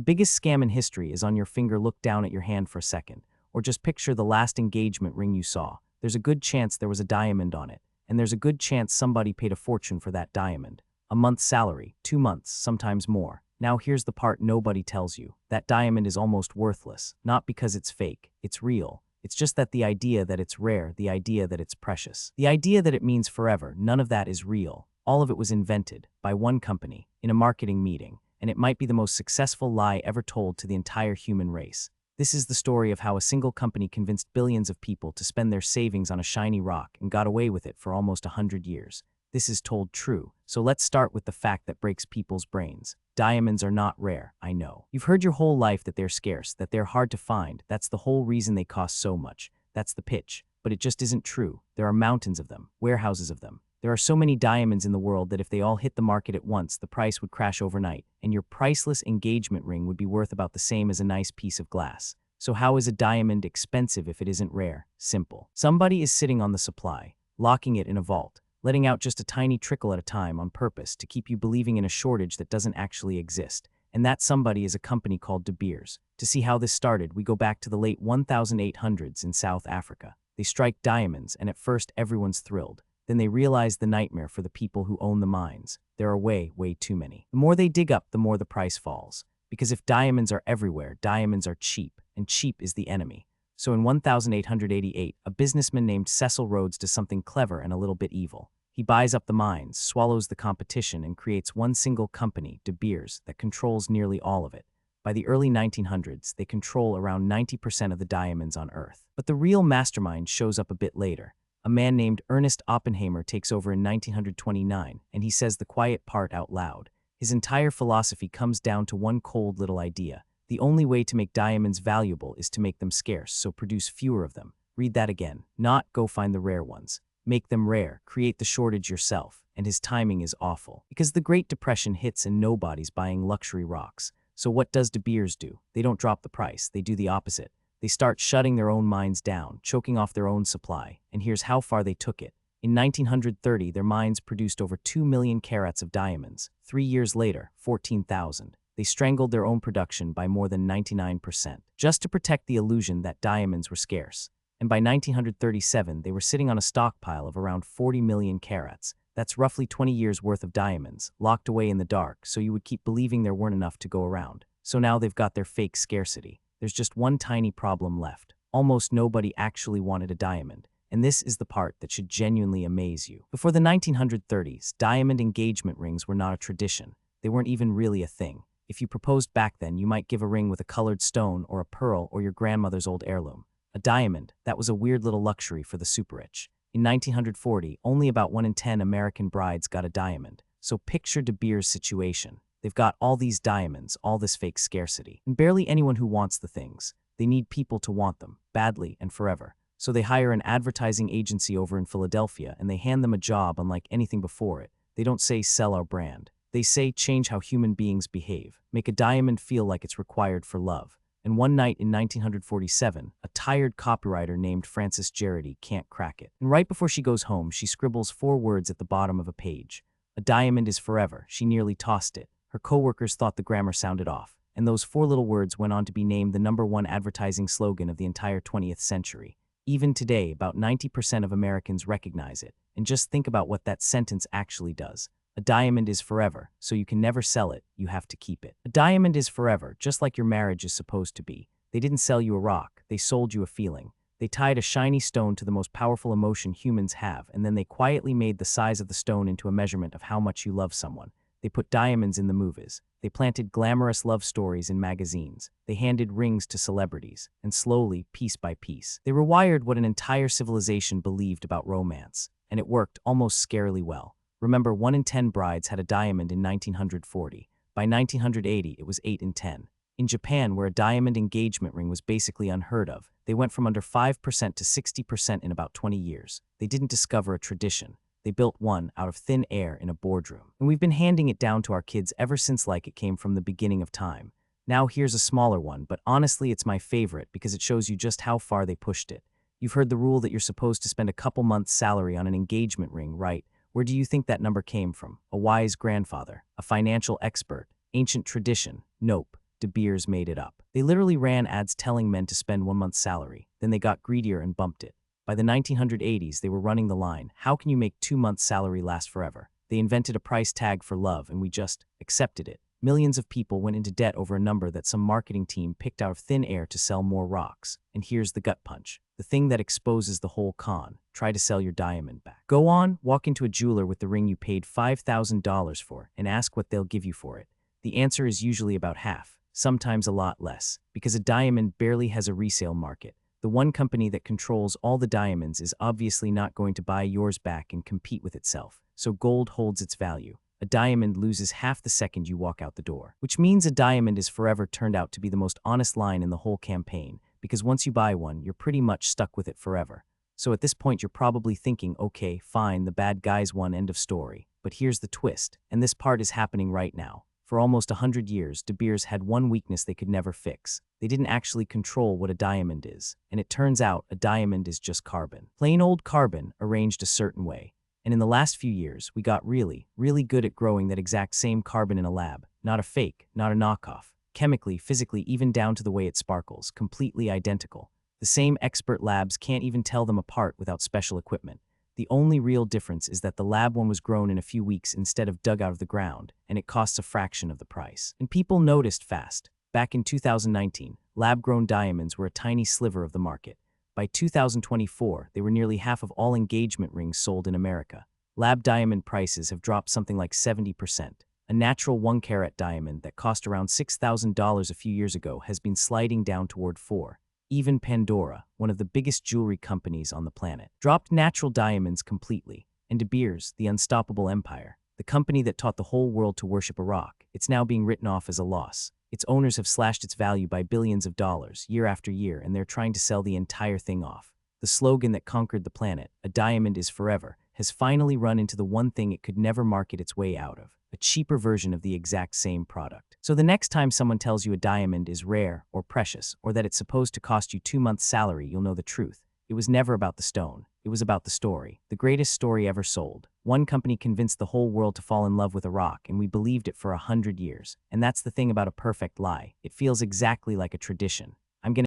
biggest scam in history is on your finger. Look down at your hand for a second, or just picture the last engagement ring you saw. There's a good chance there was a diamond on it, and there's a good chance somebody paid a fortune for that diamond. A month's salary, 2 months, sometimes more. Now here's the part nobody tells you. That diamond is almost worthless, not because it's fake, it's real. It's just that the idea that it's rare, the idea that it's precious, the idea that it means forever, none of that is real. All of it was invented by one company in a marketing meeting, and it might be the most successful lie ever told to the entire human race. This is the story of how a single company convinced billions of people to spend their savings on a shiny rock and got away with it for almost 100 years. This is told true, so let's start with the fact that breaks people's brains. Diamonds are not rare, I know. You've heard your whole life that they're scarce, that they're hard to find. That's the whole reason they cost so much. That's the pitch. But it just isn't true. There are mountains of them, warehouses of them. There are so many diamonds in the world that if they all hit the market at once, the price would crash overnight, and your priceless engagement ring would be worth about the same as a nice piece of glass. So how is a diamond expensive if it isn't rare? Simple. Somebody is sitting on the supply, locking it in a vault, letting out just a tiny trickle at a time on purpose to keep you believing in a shortage that doesn't actually exist. And that somebody is a company called De Beers. To see how this started, we go back to the late 1800s in South Africa. They strike diamonds, and at first everyone's thrilled. Then they realize the nightmare for the people who own the mines. There are way too many. The more they dig up, the more the price falls. Because if diamonds are everywhere, diamonds are cheap, and cheap is the enemy. So in 1888, a businessman named Cecil Rhodes does something clever and a little bit evil. He buys up the mines, swallows the competition, and creates one single company, De Beers, that controls nearly all of it. By the early 1900s, they control around 90% of the diamonds on Earth. But the real mastermind shows up a bit later. A man named Ernest Oppenheimer takes over in 1929, and he says the quiet part out loud. His entire philosophy comes down to one cold little idea. The only way to make diamonds valuable is to make them scarce, so produce fewer of them. Read that again. Not go find the rare ones. Make them rare, create the shortage yourself, and his timing is awful. Because the Great Depression hits and nobody's buying luxury rocks. So what does De Beers do? They don't drop the price, they do the opposite. They start shutting their own mines down, choking off their own supply, and here's how far they took it. In 1930, their mines produced over 2 million carats of diamonds. 3 years later, 14,000. They strangled their own production by more than 99%, just to protect the illusion that diamonds were scarce. And by 1937, they were sitting on a stockpile of around 40 million carats. That's roughly 20 years worth of diamonds, locked away in the dark, so you would keep believing there weren't enough to go around. So now they've got their fake scarcity. There's just one tiny problem left. Almost nobody actually wanted a diamond. And this is the part that should genuinely amaze you. Before the 1930s, diamond engagement rings were not a tradition. They weren't even really a thing. If you proposed back then, you might give a ring with a colored stone or a pearl or your grandmother's old heirloom. A diamond, that was a weird little luxury for the super-rich. In 1940, only about 1 in 10 American brides got a diamond. So picture De Beers' situation. They've got all these diamonds, all this fake scarcity, and barely anyone who wants the things. They need people to want them, badly and forever. So they hire an advertising agency over in Philadelphia, and they hand them a job unlike anything before it. They don't say, sell our brand. They say, change how human beings behave. Make a diamond feel like it's required for love. And one night in 1947, a tired copywriter named Frances Gerety can't crack it. And right before she goes home, she scribbles 4 words at the bottom of a page. A diamond is forever. She nearly tossed it. Her coworkers thought the grammar sounded off. And those 4 little words went on to be named the #1 advertising slogan of the entire 20th century. Even today, about 90% of Americans recognize it. And just think about what that sentence actually does. A diamond is forever, so you can never sell it, you have to keep it. A diamond is forever, just like your marriage is supposed to be. They didn't sell you a rock, they sold you a feeling. They tied a shiny stone to the most powerful emotion humans have, and then they quietly made the size of the stone into a measurement of how much you love someone. They put diamonds in the movies. They planted glamorous love stories in magazines. They handed rings to celebrities. And slowly, piece by piece, they rewired what an entire civilization believed about romance. And it worked almost scarily well. Remember, 1 in 10 brides had a diamond in 1940. By 1980, it was 8 in 10. In Japan, where a diamond engagement ring was basically unheard of, they went from under 5% to 60% in about 20 years. They didn't discover a tradition. They built one out of thin air in a boardroom. And we've been handing it down to our kids ever since like it came from the beginning of time. Now here's a smaller one, but honestly it's my favorite because it shows you just how far they pushed it. You've heard the rule that you're supposed to spend a couple months' salary on an engagement ring, right? Where do you think that number came from? A wise grandfather? A financial expert? Ancient tradition? Nope. De Beers made it up. They literally ran ads telling men to spend 1 month's salary. Then they got greedier and bumped it. By the 1980s, they were running the line, how can you make 2 months' salary last forever? They invented a price tag for love, and we just accepted it. Millions of people went into debt over a number that some marketing team picked out of thin air to sell more rocks. And here's the gut punch. The thing that exposes the whole con. Try to sell your diamond back. Go on, walk into a jeweler with the ring you paid $5,000 for and ask what they'll give you for it. The answer is usually about half, sometimes a lot less, because a diamond barely has a resale market. The one company that controls all the diamonds is obviously not going to buy yours back and compete with itself. So gold holds its value. A diamond loses half the second you walk out the door, which means a diamond is forever turned out to be the most honest line in the whole campaign, because once you buy one, you're pretty much stuck with it forever. So at this point, you're probably thinking, okay, fine, the bad guys won, end of story. But here's the twist, and this part is happening right now. For almost 100 years, De Beers had one weakness they could never fix. They didn't actually control what a diamond is, and it turns out a diamond is just carbon. Plain old carbon arranged a certain way. And in the last few years, we got really, really good at growing that exact same carbon in a lab. Not a fake, not a knockoff. Chemically, physically, even down to the way it sparkles, completely identical. The same expert labs can't even tell them apart without special equipment. The only real difference is that the lab one was grown in a few weeks instead of dug out of the ground, and it costs a fraction of the price. And people noticed fast. Back in 2019, lab-grown diamonds were a tiny sliver of the market. By 2024, they were nearly half of all engagement rings sold in America. Lab diamond prices have dropped something like 70%. A natural 1-carat diamond that cost around $6,000 a few years ago has been sliding down toward $4,000. Even Pandora, one of the biggest jewelry companies on the planet, dropped natural diamonds completely. And De Beers, the unstoppable empire, the company that taught the whole world to worship a rock, it's now being written off as a loss. Its owners have slashed its value by billions of dollars year after year, and they're trying to sell the entire thing off. The slogan that conquered the planet, "A diamond is forever," has finally run into the one thing it could never market its way out of, a cheaper version of the exact same product. So the next time someone tells you a diamond is rare or precious, or that it's supposed to cost you 2 months' salary, you'll know the truth. It was never about the stone. It was about the story. The greatest story ever sold. One company convinced the whole world to fall in love with a rock, and we believed it for 100 years. And that's the thing about a perfect lie. It feels exactly like a tradition. I'm gonna